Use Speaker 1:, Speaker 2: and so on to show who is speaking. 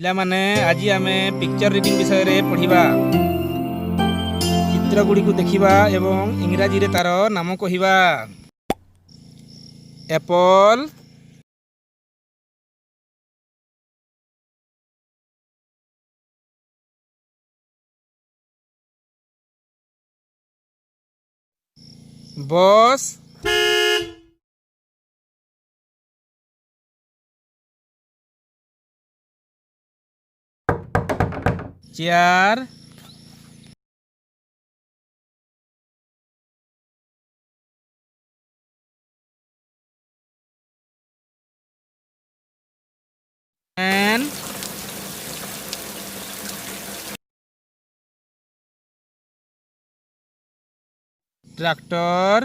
Speaker 1: ପିଲାମାନେ ଆଜି ଆମେ ପିକ୍ଚର ରିଡିଂ ବିଷୟରେ ପଢ଼ିବା। ଚିତ୍ରଗୁଡ଼ିକୁ ଦେଖିବା ଏବଂ ଇଂରାଜୀରେ ତାର ନାମ କହିବା। Apple, bus, chair, fan, tractor,